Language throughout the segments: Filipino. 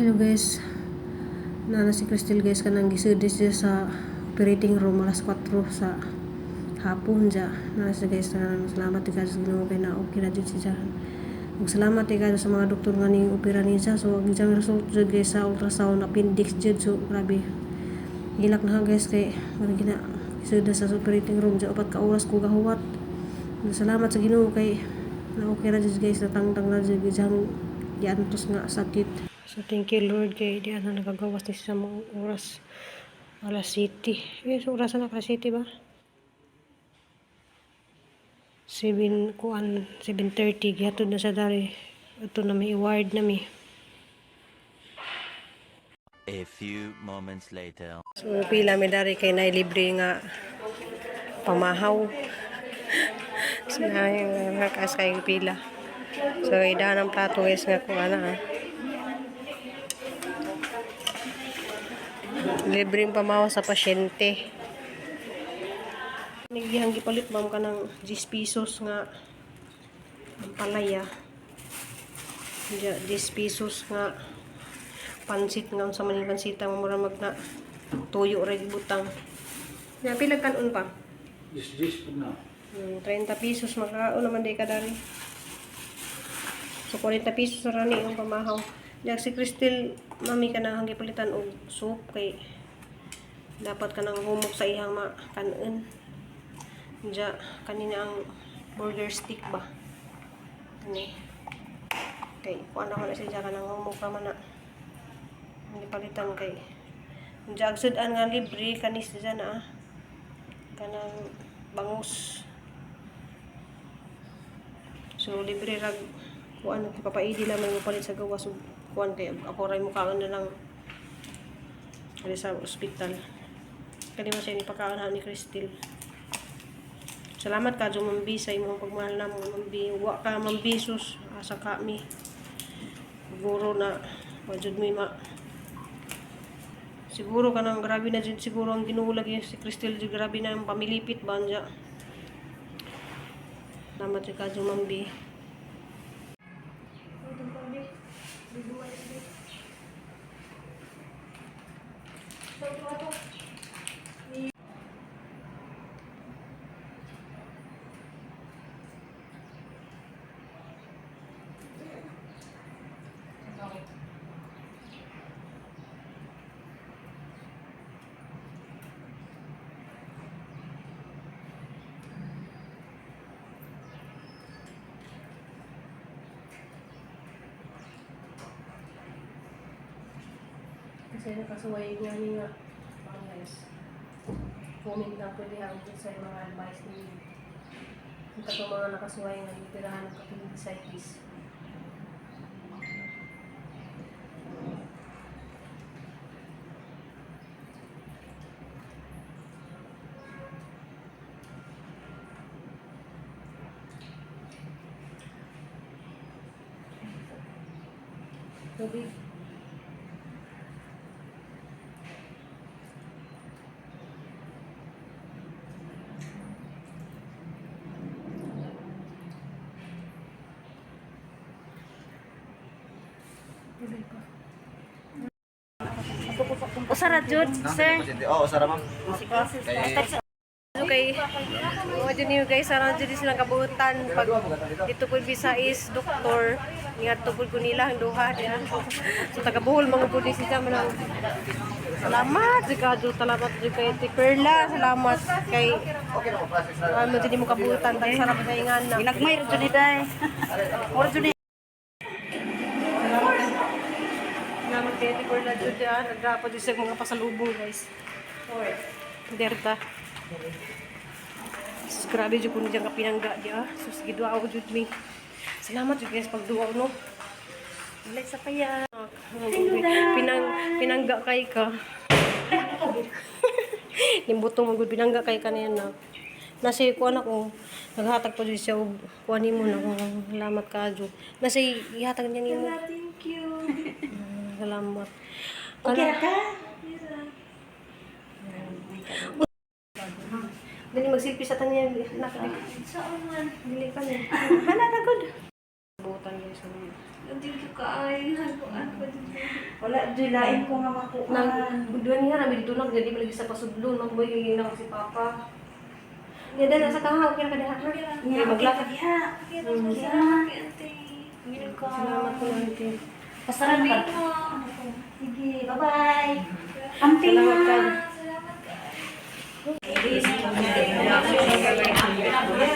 Hello guys, na si Crystal guys kanang gisudis siya sa operating room alas 4 sa hapon dya. Nasa guys na salamat ti guys Ginoo kay na okay na jud siya. Ug salamat ti guys sa mga doktor nga ning opera niya. So ang isang result jud guys sa ultrasound appendix jud, so grabe. Hilak na guys kay mara gina gisudis sa operating room dya 4 ka oras ko gahuwat. Salamat sa Ginoo kay na okay na jud guys, natangtang na jud gyang giantos nga sakit. So thank you Lord kay di na nagagawas ni sa mga oras. Alas City. So oras na alas City ba? 7:30 gihatod na sa dari. Ito na may award na mi. A few moments later. So pila mi dari kay na libre nga pamahaw. So na yung kakas kay pila. So idahan ang plato guys nga kung ana libreng pamahaw sa pasyente. Nagihang gipalit ma'am ka ng 10 pesos nga ang palaya. 10 pesos nga pansit nga sa maning pansita mo mura magna tuyo ra butang. Ya pila kanon pa? 10 po na. 30 pesos makaon naman di kadari. So 40 pesos ra ni yung pamahaw. Diyak si Crystal mami ka nang gipalitan og soup kay dapat ka nang humok sa iyang makanon. Diya kanina ang burger stick ba? Ani. Kay kuan ako na siya ka nang humok pa man na. Gipalitan kay diya sudan nga libre kanis diya na kanang bangus. So libre rag kuan papaidi lang may mapalit sa gawas ug kuan kay ako ray mukaon na lang ali sa ospital. Kani man siya ni pagkaon ni Crystal. Salamat ka jo mambi sa imong pagmahal na mo mambi. Wa ka mambi sus asa kami. Siguro na wajud mi ma. Siguro kanang grabe na jud siguro ang Ginoo lagi si Crystal jud grabe na ang pamilipit banja. Salamat ka jo mambi. Kasi nakasuway nga niya mga guys. Comment na pwede hanggang sa mga advice ninyo. Ang katong mga nakasuway nga itirahan ng appendicitis. Tubig. Usara jud, sir. Oo, sara ma'am. Okay. Mga dyan nyo guys, sarang dyan silang kabuutan. Pag dito po Visayas, doktor, ingat po ko nila ang duha. So taga-buhol, mga po din siya. Salamat, Ricardo. Salamat kay Perla. Salamat kay ano dyan mo kabuutan. Sarap na ingan na. Ginagmay ra jud ni day. Ora jud ni. Salamat kay Perla dyan. Nagdapat dyan sa mga pasalubong guys. Derta. Grabe jud kun diyan ka pinangga dia. So sige duwa ako jud mi. Salamat jud guys pag duwa no. Walay sa kaya. Pinangga kay ka. Nimbuto mo gud pinangga kay kanina. Nasi ko anak ko naghatag pa jud siya og kuan nimo na kung salamat ka jud. Nasi ihatag niya nimo. Thank you. Salamat. Okay ka? Dali magsilpi sa tanya nak. Saan man? Dili ka ni. Hala na good. kalimutan guys. Thank you kaayo. Wala, dilain ko nga makuha. Nang buduan niya namin dito lang jadi lagi sa pasudlon magboy kay na si papa. Ya dan sa kahaw kaya kada ha. Nga, Maglakad. diha. Salamat kay ate. Salamat po natin. Pasaran ka. Sige, bye-bye. Amping Salamat ka.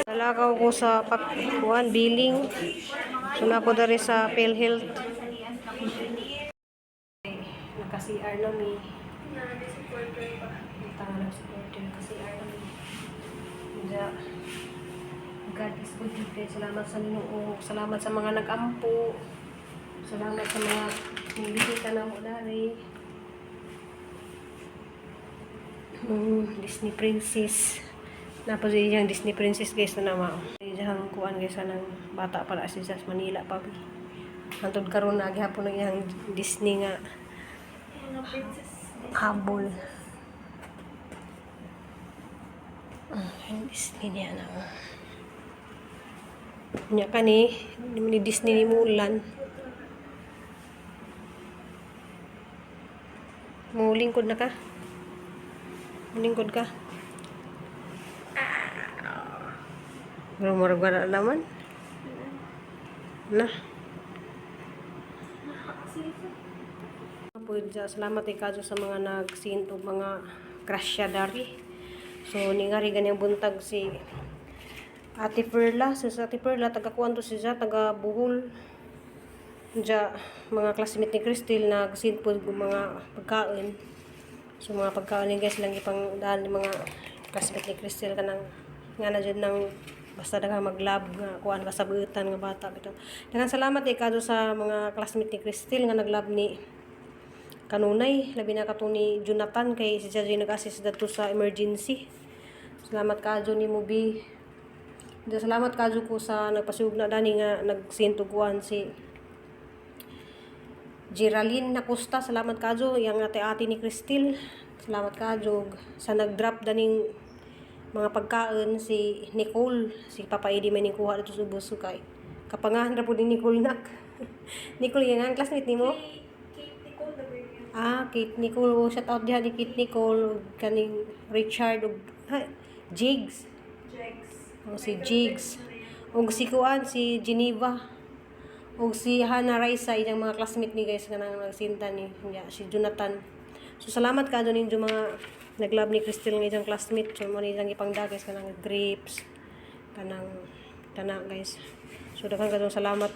Talakaw ko sa pagkuhan, billing. Suna ko dari sa PhilHealth. Naka-CR na mi. Tangan ng supporter. Naka-CR na mi. God is good today. Salamat sa Ginoo. Salamat sa mga nag-ampo. Salamat sa mga nilibita na mo dari. Disney Princess. Napos yung Disney Princess guys na nama. Iyang kuan guys ng bata pala si Jas Manila pa. Hantod karon na gihapon ng iyang Disney nga habol. Disney niya na. Nya kani ni Disney ni Mulan. Mulingkod na ka? Mulingkod ka? Rumor na naman? Na? Salamat ikaw sa mga nag-send o mga grasya dari. So, ningari ganyang buntag si Ate Perla. Si Ate Perla, taga-kuwan to siya, taga-Buhol. Diya, mga classmate ni Cristel, nag-send po mga pagkain. So, mga pagkain ni guys, lang ipang daan ni mga classmate ni Cristel ka nang nga na dyan ng basta dagang mag-lab nga kuan kasabutan nga bata bitaw. Daghang salamat ikaw sa mga classmate ni Cristel nga nag-lab ni kanunay, labi na kato ni Jonathan kay si Jaji nag-assist dadto sa emergency. Salamat kadyo ni Mubi. Salamat kadyo ko sa nagpasugod na dani nga nag-send kuan si Geraldine Nacosta. Salamat kadyo yang ate-ate ni Cristel. Salamat kadyo sa nag-drop daning mga pagkain si Nicole, si Papa Eddie may nikuha dito sa buso kay kapangahan ra po ni Nicole nak. Nicole yang ang classmate nimo? Kate Nicole the Virgin. Kate Nicole. Oh, shout out diha ni Kate Nicole kaning Richard ug Jigs. Oh, si Jigs. Ug si Kuan si Geneva. Ug si Hannah Raisa iyang mga classmate ni guys kanang nagsinta ni si Jonathan. So salamat ka doon ninyo mga naglab ni Cristel ng isang classmate. So mo nilang ipangdagay kanang grapes kanang tanak guys. So daghang kadong salamat.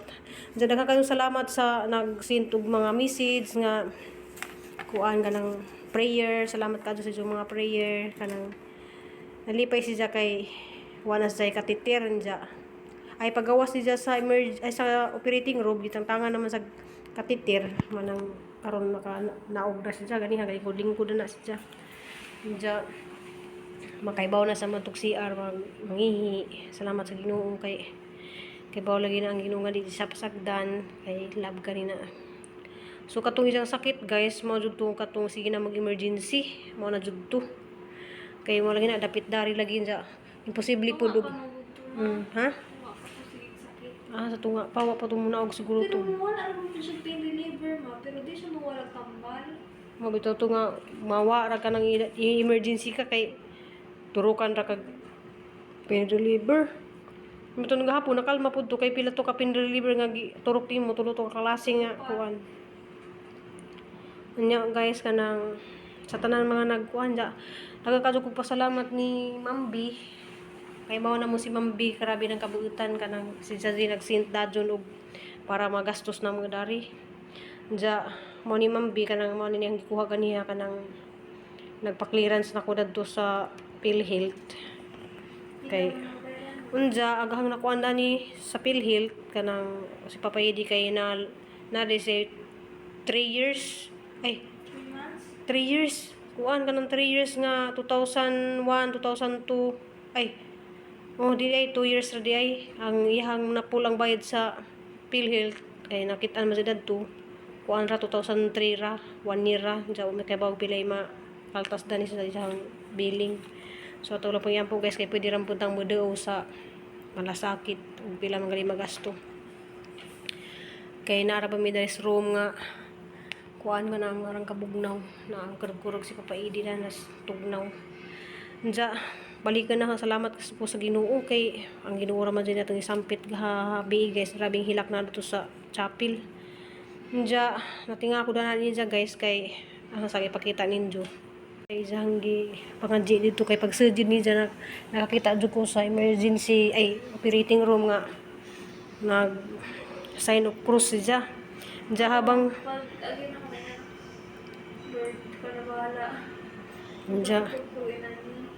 Daghang kadong salamat sa nag-send og mga message nga kuan kanang prayer. Salamat kadto sa mga prayer kanang nalipay siya kay wanas jay katitir niya. Ay pagawas niya sa sa operating room gitang tangan naman sa katitir manang karon maka naog na siya gani hanggang lingkod na siya. Diya makaibaw na sa mantok CR mangihi. Salamat sa Ginoo kay baw lagi na ang Ginoo nga di sa pasagdan kay love kanina. So katong isang sakit guys mao jud to katong sige na mag-emergency mao na jud to. Kay mo lagi na dapit dari lagi sa imposible po dug. Ha? Sa tunga pawa pa to muna og siguro to. Pero wala naman po siya pain reliever ma, pero di siya mawala tambal. Mabitaw to nga mawa ra ka nang emergency ka kay turukan ra kag pain reliever. Mito nga hapon nakalma pud to kay pila to ka pain reliever nga turok mo tulo to ka klase nga kuan. Nya guys kanang sa tanan mga nagkuan ja. Nagakadto ko pasalamat ni Mambi. Kay mao na mo si Mambi grabe ng kabuutan kanang si Jaji nag-send dadyon og para magastos na mga dari. Ja mo ni Mambi kanang mo ni ang gikuha kaniya kanang nagpa-clearance na ko dadto sa PhilHealth. Kay unja aghang nakuan ni sa PhilHealth kanang si Papa Eddie kay na say 3 years. Ay 3 years. Kuan kanang 3 years nga 2001, 2002. Ay di ay 2 years ra di ay ang ihang napulang bayad sa PhilHealth kay nakita man sa dadto kuan ra 2003 ra 1 year ra jaw may kay bawag pilay kaltas dani sa isang billing. So ato lang po yan po guys kay pwede ram puntang modeo sa malasakit ug pila man gali magasto. kay naara pa mi dahil sa room nga kuan nga na ang arang kabugnaw na ang kurog si Papa Idi na nas tugnaw. Nja balikan na salamat kasi po sa Ginoo kay ang Ginoo ra man dyan atong isampit gabi guys, rabing hilak na dito sa chapel. Nja natinga ko na ninja guys kay ang sa ipakita ninyo kay janggi pangadji dito kay pag surgery ninja nakakita jud ko sa emergency ay operating room nga nag sign of cross siya. Nja habang Pag, agin ako na yan. Lord, ka na bahala. nja Tutuin na ni.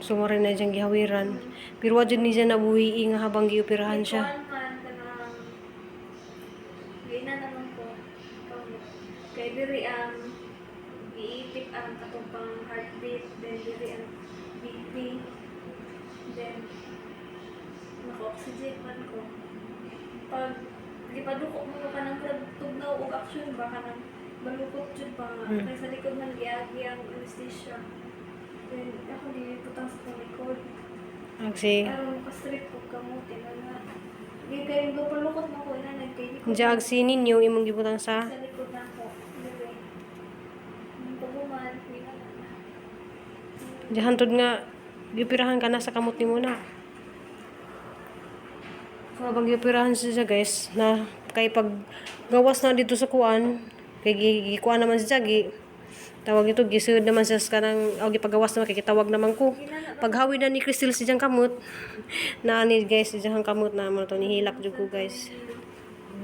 sumarin na diyang gihawiran pero wa jud ni siya nabuhi nga habang gioperahan siya. Kuan man, kanang, gina naman ko. Kay diri ang iitip ang katong pang heartbeat, then diri ang BP, then naka-oxygen man ko. Pag gipaduko mo ka ng tugnaw og action ba ka ng balukot jud ba nga kay sa likod man giagi ang anesthesia. Then ako diputang sa likod. Agsi Aron ka-strip ko kamuti na nga. Di kayo gapalukot mo ko ina kay likod. nja agsi ninyo imong gibutang sa Sa likod na ako. Dili. Ang paguman, wala na. nja hantod nga gioperahan ka na sa kamot nimo na. So, habang gioperahan siya guys na kay pag gawas na dito sa kuan kay gikuan naman siya tawag ito gisud naman siya sa kanang gipagawas naman kay kitawag naman ko paghawi na ni Crystal si diyang kamot na ni guys si diyang kamot na mo to nihilak jud ko guys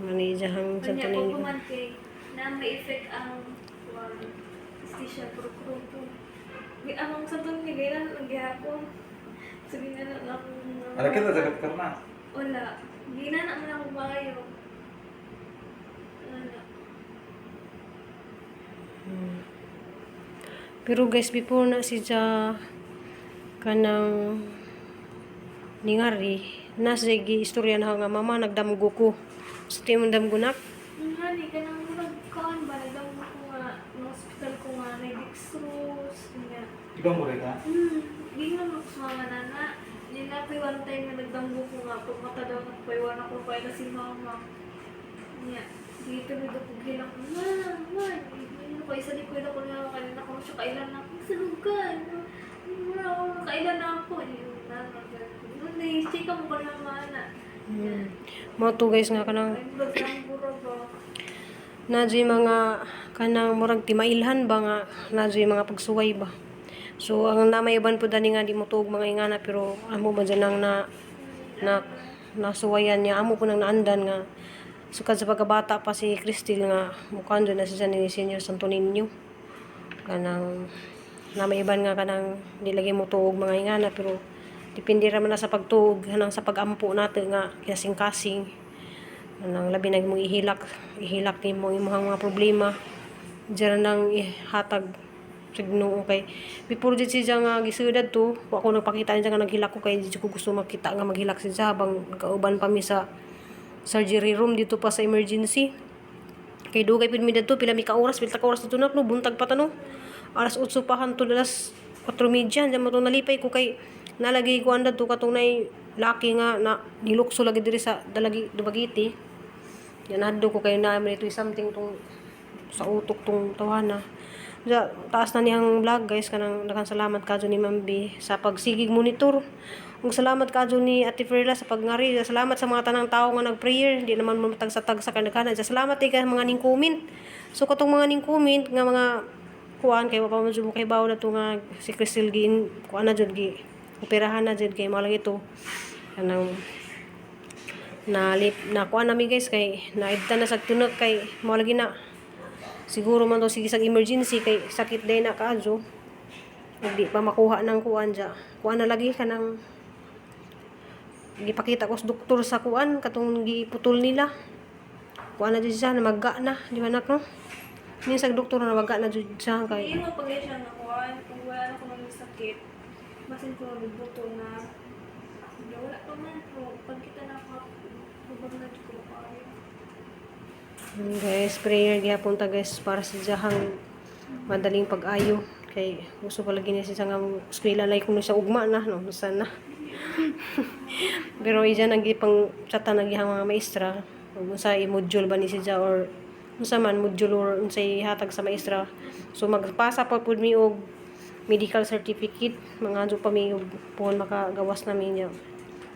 ani diyang Kanya santo ninyo paguman kay na may effect ang anesthesia pro. Among sa tong nigilan ang gihapon. Sabi na lang Ada kita jagat karena. wala. Gina na man ako bayo. Wala. pero guys before na siya kanang ningari nasa gi istorya na nga mama nagdamgo ko sa timong damgo nak Hani ka nang nagkaan ba nagdamo ko nga ng hospital ko nga na dextrose nga. Ikaw mo rin ka? Gingan mo sa mga nana. Nila ko'y one time na nagdamgo ko nga pag mata daw nagpaiwan ako pa na si mama. Nga. Dito nito pag hilang ko. Ano ko isa di ko ila ko nga kanina ko siya kailan na ako sa lugar. Kailan na ako. Check mo pa naman na. mo to guys nga kanang Ay, nagdamgo ra ba? nadyo mga kanang murag timailhan ba nga nadyo mga pagsuway ba so ang namayaban po dani nga di mo tuog mga ingana pero amo ba dyan ang nasuwayan niya amo po nang naandan nga sukad sa pagkabata pa si Crystal nga mukhang dyan na siya ni Senior Santo Niño kanang namayaban nga kanang di lagi mo tuog mga ingana pero depende raman na sa pagtuog kanang sa pagampo natin nga kasing-kasing nang labi na mong ihilak ni mo imong mga problema diyan nang ihatag sa Ginoo kay before jud siya nga gisudad to wa ko nagpakita niya nga naghilak ko kay di ko gusto makita nga maghilak siya habang kauban pa mi sa surgery room dito pa sa emergency kay dugay pud mi dito pila mi ka oras dito na no buntag pa tano alas 8 pa hantod alas 4:30 diyan mo to nalipay ko kay nalagay ko anda to katong nay laki nga na nilukso lagi diri sa Dumaguete yan adto ko kay na ito something tong sa utok tong tawana ja taas na niyang vlog guys kanang daghang salamat kadto ni Ma'am B sa pagsigig monitor ug salamat kadto ni Ate Ferla sa pagngari salamat sa mga tanang tawo nga nag-prayer di naman mo matag sa kanagana salamat kay mga ning comment so katong mga ning comment nga mga kuan kay wa pa man jud mo kay bawo na to nga si Crystal gin kuan na jud gi operahan na jud kay mao lang ito kanang na kuan nami guys kay naibtan na sa tunok kay mao lagi na siguro man to sige sa emergency kay sakit day na kaadyo hindi pa makuha ng kuan ja kuan na lagi kanang gipakita ko sa doktor sa kuan katong giputol nila kuan na jud siya na magga na di ba nak no minsan doktor na magga na jud siya kay Hindi mo pag siya nakuhaan, kung wala na ko ng sakit, basin ko nagbuto na, hindi, wala pa man po, pag kita nakapubag na ko kayo. guys prayer gyapon ta guys para sa jahang madaling pag-ayo kay gusto pala gini siya nga eskwela lay kuno siya ugma na no sana pero iya nang gipang chata nagihang mga maestra Kung unsay module ba ni siya or unsa man module or unsay hatag sa maestra. So magpasa pa pud mi og medical certificate, mga adto pa mi og puhon makagawas namin niya.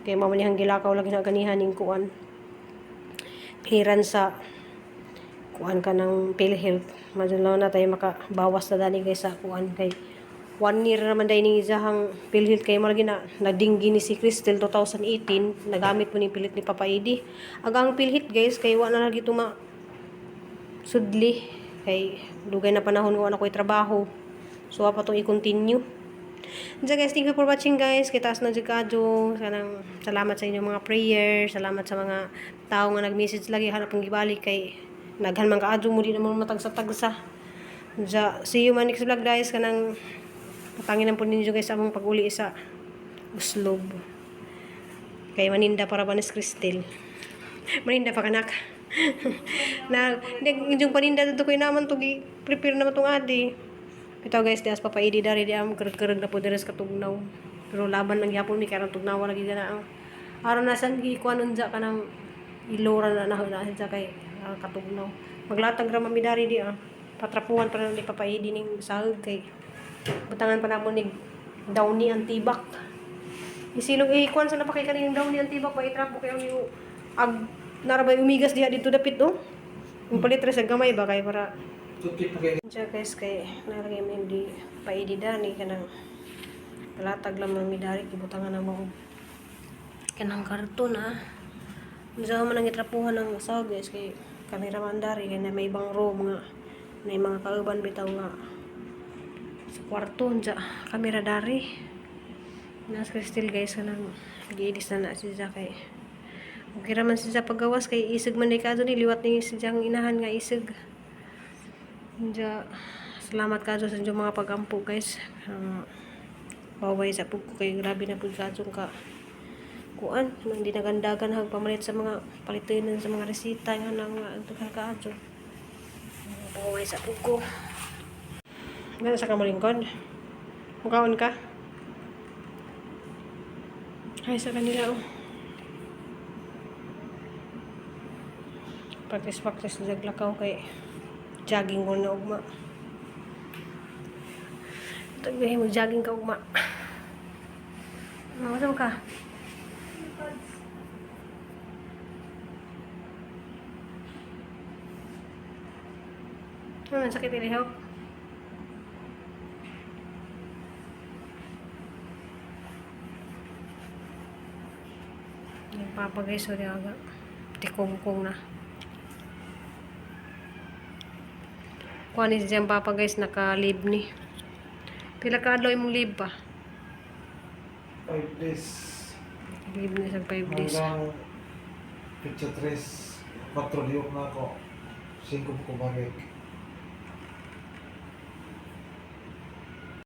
Kay mao man niyang gilakaw lagi na ganihan ning kuan. Clearance sa kuan ka ng PhilHealth. Madulaw na tayo makabawas na dani kay sa kuan kay 1 year naman dahil ni isahang PhilHealth kay malagi na nadinggi ni si Cristel 2018 nagamit mo ni pilit ni Papa Edi. Agang PhilHealth guys kay wa na lagi tuma sudli kay dugay na panahon wa na ko'y trabaho. So pa to i-continue. So guys, thank you for watching guys. Kita na jud sanang salamat sa inyong mga prayers, salamat sa mga tao nga nag-message lagi hanap ng gibalik kay naghan man kaadyo mo di naman matagsa-tagsa. See you man next vlog guys kanang patanginan po ninyo guys among pag-uli sa Uslob. Kay maninda para ba ni Cristel. Maninda pa kanak. Na yung paninda dito ko naman to prepare naman tong adi. Bitaw guys, dias Papa Edi dari di am kereg na po deres katugnaw. Pero laban lang gyapon mi karon tugnaw lagi gana ang aron na san gi kuan unja kanang ilora na sa kay katugnaw. Maglatag ra mi dari di patrapuhan pa ni Papa Edi ning sahog kay butangan pa namon ni downy antibak. Isilog kuan sa napakay kaning downy antibak pa itrapo kay ang ag narabay umigas diha dito dapit no. Yung palit ra sa gamay ba kay para Tutik mo kayo. Diyan guys kay naragay mi di paidi dani kanang palatag lang mi dari kibutangan na mo kanang karton Unsa man ang itrapuhan ng sahog guys kay kameraman dari kay na may ibang room nga na mga kauban bitaw nga sa kwarto unsa kamera dari. Nas Cristel guys kanang giidis na siya kay okay raman siya paggawas kay isig man day kadto ni liwat ni siyang inahan nga isig. Salamat kadto sa inyong mga pagampo guys. Baway sa pug ko kay grabe na pud kadto ka kuan nang dinagandagan hag pamalit sa mga palitinan sa mga resita nga nang kadto. Baway sa pug ko. Ngano sa kamulingkod? Mukaon ka? Ay sa kanila Practice naglakaw kay jogging ko na ugma. Tagay mo jogging ka ugma. Masam ka? Ano sakit ini help? Yung papa guys, sorry aga. Tikong-kong na. Kuan is dyan papa guys, naka-leave ni. Pila ka adlaw imong leave pa? 5 days. Leave ni sa 5 days. Hanggang pizza 3, 4 diok na ako. 5 ko balik.